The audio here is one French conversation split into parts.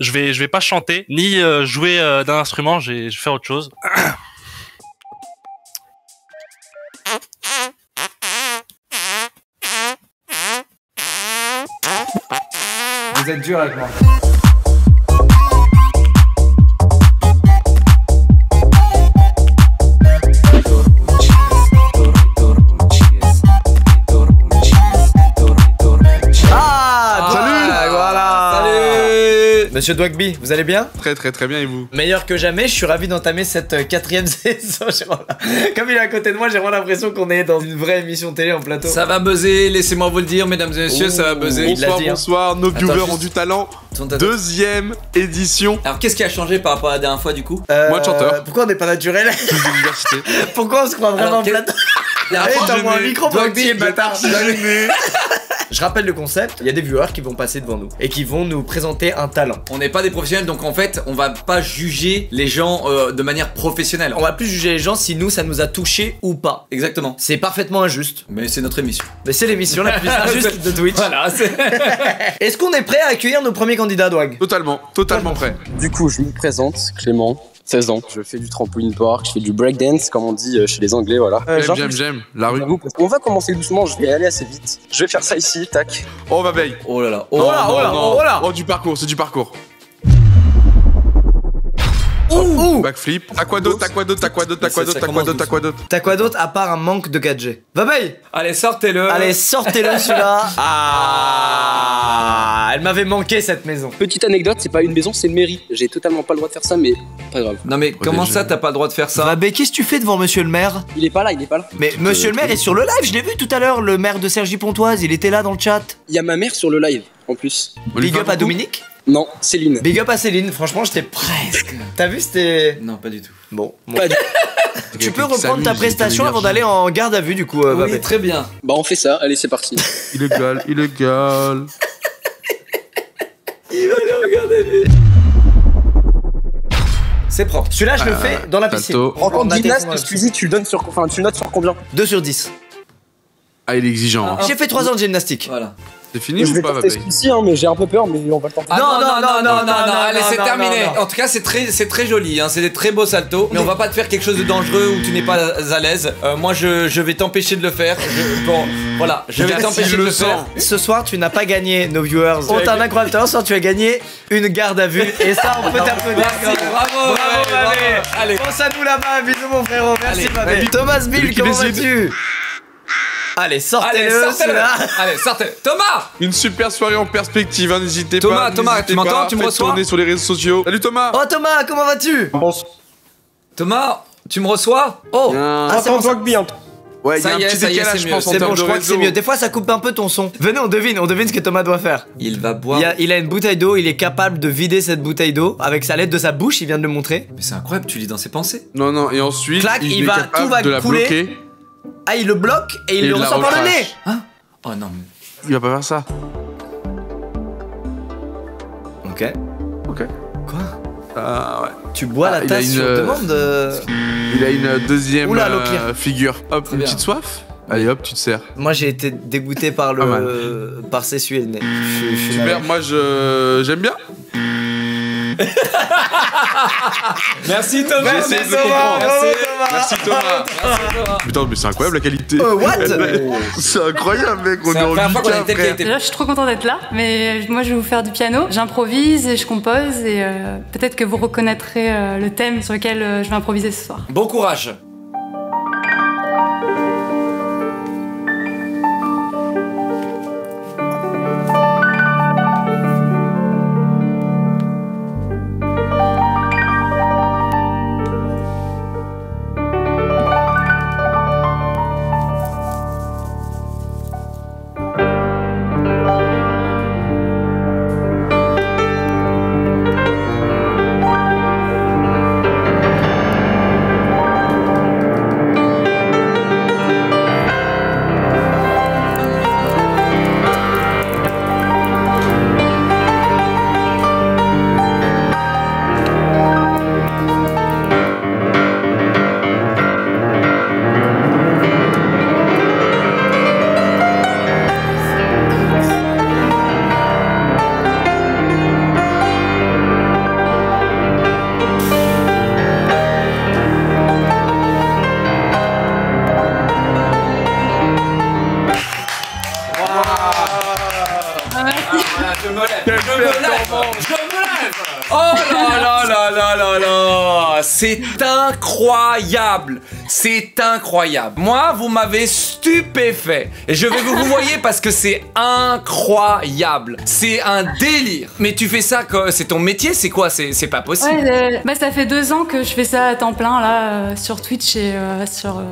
Je vais pas chanter ni jouer d'un instrument. Je vais faire autre chose. Vous êtes dur avec moi. Monsieur Dwagby, vous allez bien? Très bien et vous? Meilleur que jamais, je suis ravi d'entamer cette quatrième saison. Comme il est à côté de moi, j'ai vraiment l'impression qu'on est dans une vraie émission télé en plateau. Ça va buzzer, laissez-moi vous le dire, mesdames et messieurs, ça va buzzer. Bonsoir, nos viewers ont du talent. Deuxième édition. Alors qu'est-ce qui a changé par rapport à la dernière fois du coup? Moi de chanteur. Pourquoi on n'est pas naturel? Pourquoi on se croit vraiment en plateau? T'as moins un micro pour petit bâtard. Je rappelle le concept, il y a des viewers qui vont passer devant nous et qui vont nous présenter un talent. On n'est pas des professionnels, donc en fait on va pas juger les gens de manière professionnelle. On va plus juger les gens si nous ça nous a touché ou pas. Exactement. C'est parfaitement injuste. Mais c'est notre émission. Mais c'est l'émission la plus injuste de Twitch. Voilà. Est-ce qu'on est prêt à accueillir nos premiers candidats, Dwag? Totalement prêt. Du coup je me présente, Clément. 16 ans, je fais du trampoline park, je fais du breakdance comme on dit chez les anglais, voilà. J'aime, la rue. On va commencer doucement, je vais aller assez vite. Je vais faire ça ici, tac. Oh ma belle. Oh là là, oh du parcours, c'est du parcours. Ouh. Backflip. T'as quoi d'autre? T'as quoi d'autre à part un manque de gadget? Vabeille. Allez, sortez-le. Allez, sortez-le celui-là. Ah, elle m'avait manqué cette maison. Petite anecdote, c'est pas une maison, c'est une mairie. J'ai totalement pas le droit de faire ça, mais pas grave. Non mais comment ça t'as pas le droit de faire ça? Vabeille, qu'est-ce que tu fais devant monsieur le maire? Il est pas là. Mais monsieur le maire est sur le live, je l'ai vu tout à l'heure, le maire de Cergy-Pontoise, il était là dans le chat. Il y a ma mère sur le live, en plus. Big up à Dominique? Non, Céline. Big up à Céline, franchement j'étais presque. T'as vu c'était... Non pas du tout. Bon. Tu peux reprendre ta prestation avant d'aller en garde à vue du coup Oui, très bien. Bah on fait ça, allez c'est parti. Illégal. Il va aller en garde à vue. C'est propre. Celui-là je le fais dans la piscine. En tant que gymnaste, Squeezie, tu le notes sur combien? 2 sur 10. Ah il est exigeant. J'ai fait 3 ans de gymnastique. Voilà. C'est fini ou pas, Vabeille? Ici, hein, mais j'ai un peu peur, mais on va le tenter. Non, allez, c'est terminé. En tout cas, c'est très joli, hein, c'est des très beaux saltos. Mais on va pas te faire quelque chose de dangereux où tu n'es pas à l'aise. Moi, je vais t'empêcher de le faire. Bon, voilà, je vais t'empêcher de le faire. Ce soir, tu n'as pas gagné, nos viewers ont un incroyable talent. Ce soir, tu as gagné une garde à vue. Et ça, on peut t'applaudir. Bravo, allez. Pense à nous là-bas, bisous mon frérot. Merci, Vabeille. Thomas Bill, comment vas-tu? Allez, sortez-le celui-là. Allez, sortez. Thomas. Une super soirée en perspective, hein, n'hésitez pas. Thomas, tu m'entends? Tu me reçois? Tourner sur les réseaux sociaux. Salut Thomas. Oh Thomas, comment vas-tu? Thomas, tu me reçois? Oh. Ah, c'est bon, bien. Ouais, il y a un petit décalage, je pense, en c'est bon, termes je de crois que c'est réseau. mieux. Des fois, ça coupe un peu ton son. Venez, on devine ce que Thomas doit faire. Il va boire. Il a une bouteille d'eau, il est capable de vider cette bouteille d'eau avec sa lettre de sa bouche, il vient de le montrer. Mais c'est incroyable, tu lis dans ses pensées. Non, et ensuite, Clac, il est va, capable tout va de la couler. bloquer. Ah, il le bloque et il Et le il la ressort par le recrache. nez. Hein? Oh non, mais. Il va pas faire ça. Ok. Ok. Quoi? Ah ouais. Tu bois la il a tasse une, sur demande Il a une deuxième Oula, l'eau figure. Hop, une bien. petite soif. Allez hop, tu te sers. Moi j'ai été dégoûté par par s'essuyer le nez. Je suis Super, moi j'aime bien. Merci Thomas. J'essaie de comprendre. Merci Thomas. Putain, mais c'est incroyable la qualité. What? C'est incroyable mec, on C'est est la en première fois qu'on a Lucas, une telle frère. qualité. Déjà, je suis trop contente d'être là, mais moi je vais vous faire du piano. J'improvise et je compose et peut-être que vous reconnaîtrez le thème sur lequel je vais improviser ce soir. Bon courage. Oh là là là là là là. C'est incroyable. C'est incroyable. Moi, vous m'avez stupéfait. Et je vais vous voyez parce que c'est incroyable. C'est un délire. Mais tu fais ça, c'est ton métier, c'est quoi? C'est pas possible. Ouais, bah ça fait 2 ans que je fais ça à temps plein là sur Twitch et sur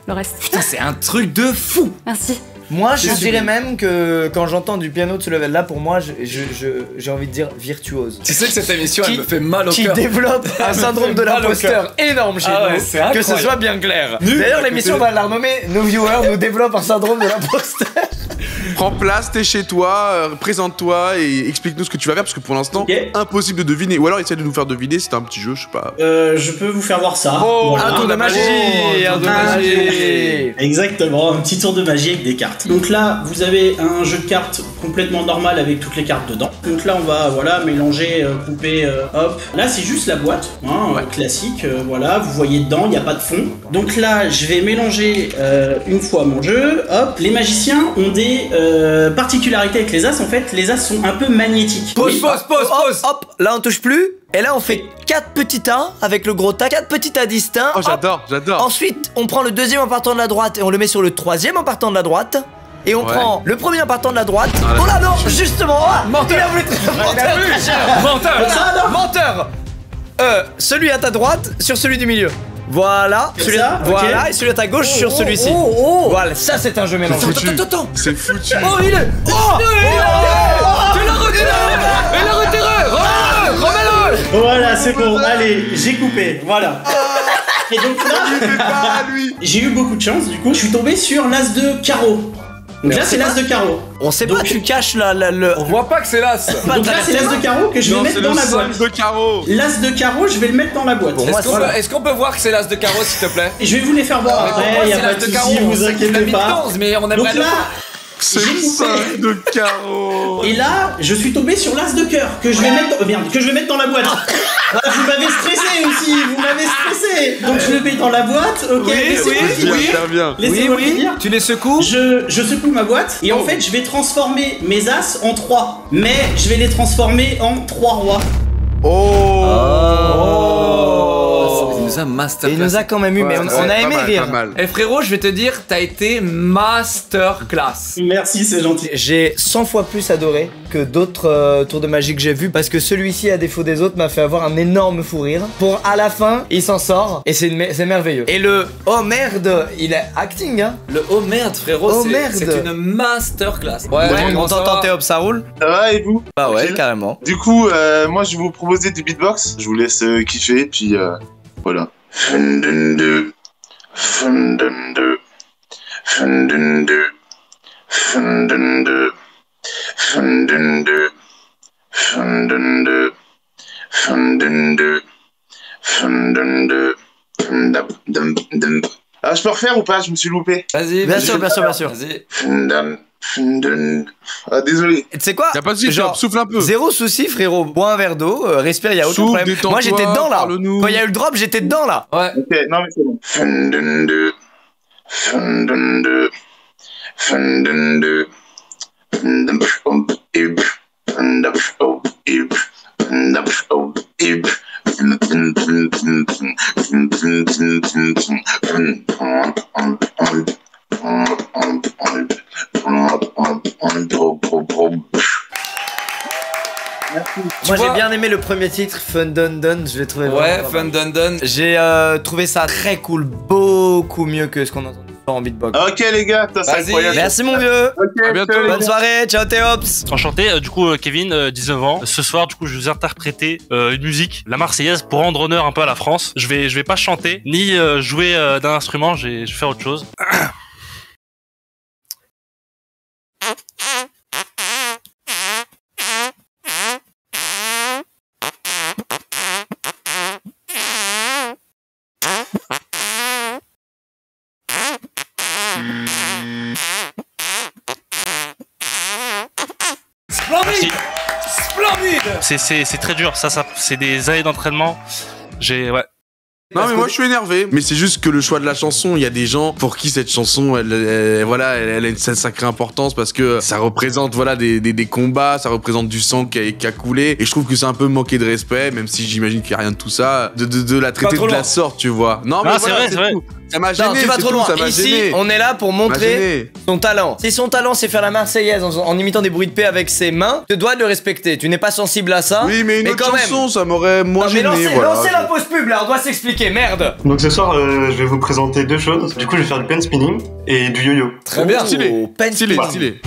le reste. Putain, c'est un truc de fou. Merci. Moi, je dirais même que quand j'entends du piano de ce level-là, pour moi, j'ai envie de dire virtuose. Tu sais que cette émission, elle me fait mal au cœur. Qui développe un syndrome de l'imposteur énorme chez nous. Que ce soit bien clair. D'ailleurs, l'émission, on va la renommer. Nos viewers nous développent un syndrome de l'imposteur. Prends place, t'es chez toi, présente-toi et explique-nous ce que tu vas faire parce que pour l'instant, impossible de deviner. Ou alors essaie de nous faire deviner, c'est un petit jeu, je sais pas. Je peux vous faire voir ça. Oh, voilà. Un tour de magie, un tour de magie. Exactement, un petit tour de magie avec des cartes. Donc là, vous avez un jeu de cartes complètement normal avec toutes les cartes dedans. Donc là, on va voilà mélanger, couper, hop. Là, c'est juste la boîte, hein, classique. Voilà, vous voyez dedans, il n'y a pas de fond. Donc là, je vais mélanger une fois mon jeu. Hop, les magiciens ont des particularités avec les as. En fait, les as sont un peu magnétiques. Pause. Hop, là on touche plus. Et là on fait 4 petits tas avec le gros tas, 4 petits tas distincts. Oh j'adore. Ensuite on prend le deuxième en partant de la droite et on le met sur le troisième en partant de la droite. Et on prend le premier en partant de la droite. Oh là non, justement. Menteur. Menteur. Celui à ta droite sur celui du milieu. Voilà, voilà, et celui à ta gauche sur celui-ci. Voilà, ça c'est un jeu mélangé. Attends. C'est foutu. Oh, il est. Tu l'as retiré. Il l'a retiré. Remets-le. Voilà, c'est bon. Allez, j'ai coupé. Voilà. Et donc là, j'ai eu beaucoup de chance. Du coup, je suis tombé sur l'as de carreau. Donc là, c'est l'as de carreau. On sait pas, tu caches On voit pas que c'est l'as. Donc là, c'est l'as de carreau que je vais mettre dans la boîte. L'as de carreau, je vais le mettre dans la boîte. Est-ce qu'on peut voir que c'est l'as de carreau, s'il te plaît? Je vais vous les faire voir après, il y a pas de soucis, vous inquiétez pas. Mais on aimerait le voir. C'est le 5 de carreau. Et là, je suis tombé sur l'as de cœur que je vais mettre dans la boîte. Vous m'avez stressé aussi, Donc je le mets dans la boîte, ok. Laissez-moi finir. Tu les secoues? Je secoue ma boîte et en fait, je vais transformer mes as en 3. Mais je vais les transformer en 3 rois. Il nous a quand même eu, mais on a aimé rire. Et frérot, je vais te dire, t'as été masterclass. Merci, c'est gentil. J'ai 100 fois plus adoré que d'autres tours de magie que j'ai vus parce que celui-ci, à défaut des autres, m'a fait avoir un énorme fou rire. Pour à la fin, il s'en sort et c'est merveilleux. Et le oh merde, il est acting, hein. Le oh merde, frérot, c'est une masterclass. Ouais, on t'entend, Théop, ça roule? Ça va et vous? Bah ouais, carrément. Du coup, moi je vais vous proposer du beatbox. Je vous laisse kiffer, puis voilà. Ah, je peux refaire ou pas? Je me suis loupé. Vas-y, bien sûr. Vas-y. Ah, désolé. Tu sais quoi? Y'a pas de soucis, souffle un peu. Zéro souci, frérot. Bois un verre d'eau, respire, y'a aucun problème. Moi j'étais dedans là. Quand il y a eu le drop, j'étais dedans là. Ouais. Ok, non mais c'est bon. Moi j'ai bien aimé le premier titre, Fun Dun Dun, je l'ai trouvé vraiment Fun Dun Dun. J'ai trouvé ça très cool, beaucoup mieux que ce qu'on a entendu en beatbox. Ok les gars, ça c'est incroyable. Merci mon vieux. À bientôt. Bonne soirée, ciao Théops. Enchanté, du coup Kevin, 19 ans. Ce soir du coup je vais vous interpréter une musique, la Marseillaise, pour rendre honneur un peu à la France. Je vais pas chanter, ni jouer d'un instrument, je vais faire autre chose. Splendide. C'est très dur, ça c'est des années d'entraînement. Ouais. Non mais moi je suis énervé, mais c'est juste que le choix de la chanson, il y a des gens pour qui cette chanson, elle a une sacrée importance parce que ça représente voilà des combats, ça représente du sang qui a coulé, et je trouve que c'est un peu manquer de respect, même si j'imagine qu'il y a rien de tout ça, de la traiter de la sorte, tu vois. Non mais voilà, c'est vrai. Ça m'a gêné, tu vas trop loin. Ici, on est là pour montrer son talent. Si son talent c'est faire la Marseillaise en imitant des bruits de paix avec ses mains, tu dois le respecter. Tu n'es pas sensible à ça. Oui, mais une autre chanson, ça m'aurait moins gêné. Lancez la pause pub là, on doit s'expliquer, merde. Donc ce soir, je vais vous présenter deux choses. Du coup, je vais faire du pen spinning et du yo-yo. Très bien. Stylé.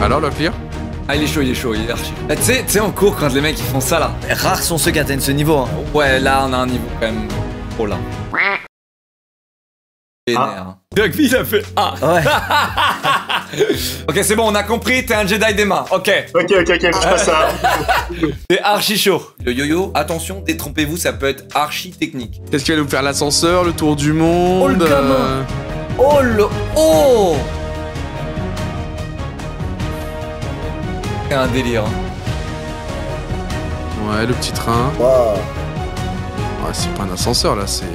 Alors, Locklear? Ah, il est chaud, il est archi. Tu sais, en cours, quand les mecs ils font ça là. Rares sont ceux qui atteignent ce niveau. Hein. Ouais, là, on a un niveau quand même. Oh là. Rugby, il a fait Ah. Ouais. Ok, c'est bon, on a compris, t'es un Jedi des mains. Ok, je passe ça. T'es archi chaud. Le yo-yo, attention, détrompez-vous, ça peut être archi technique. Qu'est-ce qu'il va nous faire? L'ascenseur, le tour du monde? Oh le gamin. Oh le. Oh. C'est un délire. Ouais, le petit train. Wow. Ouais, c'est pas un ascenseur là, c'est.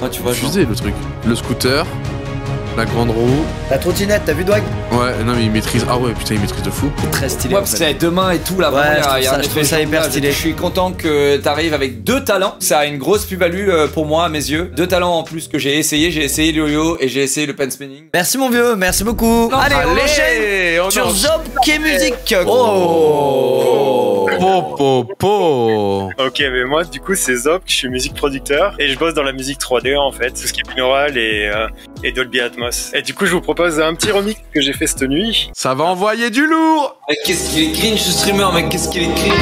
Ah, tu vois, fusée le truc. Le scooter, la grande roue. La trottinette, t'as vu Dwight? Ouais, non mais il maîtrise. Ah ouais, putain, il maîtrise de fou. C'est très stylé. Ouais, parce qu'il y a deux mains et tout là. Ouais, je trouve ça hyper stylé. Je suis content que t'arrives avec deux talents. Ça a une grosse plus-value pour moi à mes yeux. Deux talents en plus que j'ai essayé. J'ai essayé le yo-yo et j'ai essayé le pen spinning. Merci mon vieux, merci beaucoup. Allez, on enchaîne sur Zop qui est musique. Ok, mais moi du coup c'est Zop, je suis musique producteur et je bosse dans la musique 3D en fait, tout ce qui est binaural et Dolby Atmos. Et du coup je vous propose un petit remix que j'ai fait cette nuit. Ça va envoyer du lourd. Qu'est-ce qu'il est cringe ce streamer, mec, qu'est-ce qu'il est cringe.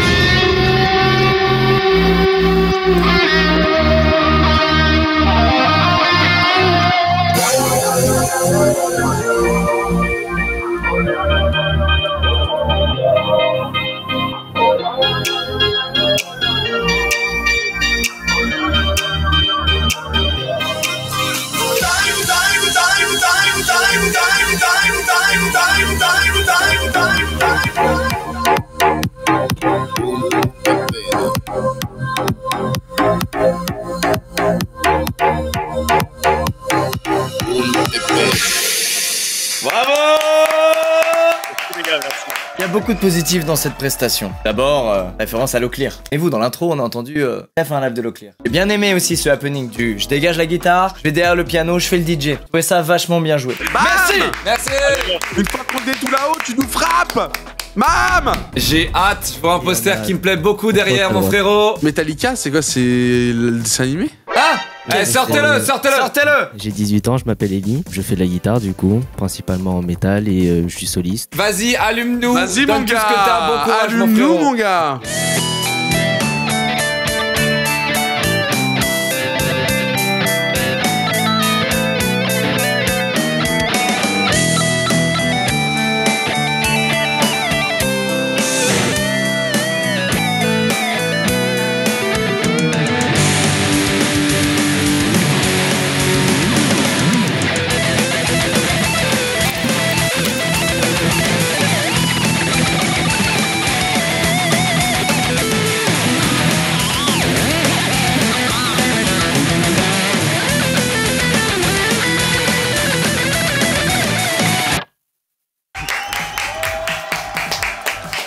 Bravo! Il y a beaucoup de positifs dans cette prestation. D'abord, référence à Locklear. Et vous, dans l'intro, on a entendu faire un live de Locklear. J'ai bien aimé aussi ce happening du je dégage la guitare, je vais derrière le piano, je fais le DJ. Je trouvais ça vachement bien joué. Bam. Merci. Une fois qu'on est tout là-haut, tu nous frappes. Mam. J'ai hâte pour un poster qui me plaît beaucoup derrière, mon frérot. Metallica, c'est quoi? C'est le dessin animé? Ah! Allez, sortez-le! J'ai 18 ans, je m'appelle Eli, je fais de la guitare du coup, principalement en métal et je suis soliste. Vas-y, allume-nous! Vas-y mon gars! Allume-nous mon gars!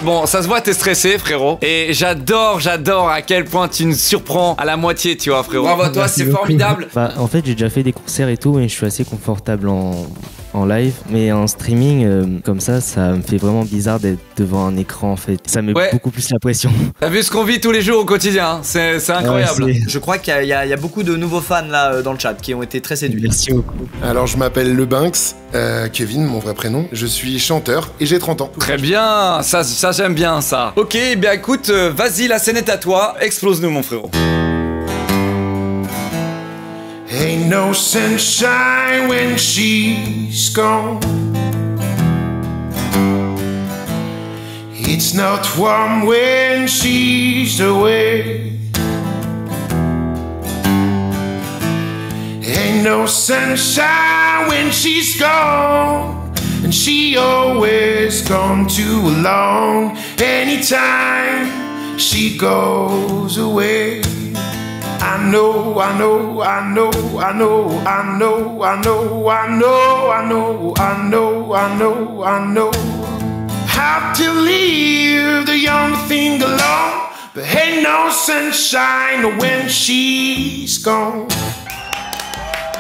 Bon, ça se voit, t'es stressé, frérot. Et j'adore à quel point tu nous surprends à la moitié, tu vois, frérot. Bravo à toi, c'est formidable. Bah, en fait, j'ai déjà fait des concerts et tout, et je suis assez confortable en live, mais en streaming, comme ça me fait vraiment bizarre d'être devant un écran, en fait. Ça met beaucoup plus la pression. T'as vu ce qu'on vit tous les jours au quotidien, hein, c'est incroyable. Ouais, je crois qu'il y a beaucoup de nouveaux fans là dans le chat qui ont été très séduits. Merci beaucoup. Alors, je m'appelle Le Banks, Kevin, mon vrai prénom. Je suis chanteur et j'ai 30 ans. Très bien, ça j'aime bien ça. Ok, bien écoute, vas-y, la scène est à toi, explose-nous mon frérot. Ain't no sunshine when she's gone. It's not warm when she's away. Ain't no sunshine when she's gone. And she always gone too alone. Anytime she goes away. I know, I know, I know, I know, I know, I know, I know, I know, I know, I know, I know. Have to leave the young thing alone, but ain't no sunshine when she's gone.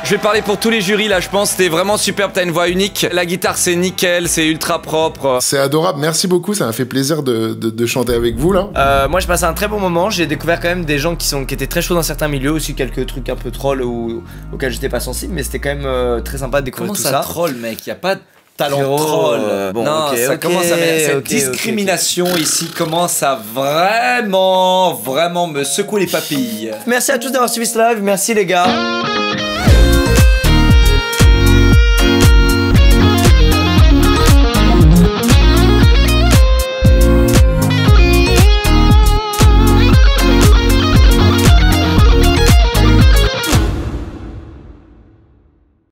Je vais parler pour tous les jurys là, je pense. C'était vraiment superbe, t'as une voix unique. La guitare c'est nickel, c'est ultra propre. C'est adorable, merci beaucoup, ça m'a fait plaisir de chanter avec vous là. Moi je passais un très bon moment, j'ai découvert quand même des gens qui étaient très chauds dans certains milieux, aussi quelques trucs un peu trolls auxquels j'étais pas sensible, mais c'était quand même très sympa de découvrir tout ça. Comment ça troll mec, y a pas de talent troll. Bon, non, okay, ça commence à cette discrimination ici commence à vraiment me secouer les papilles. Merci à tous d'avoir suivi ce live, merci les gars.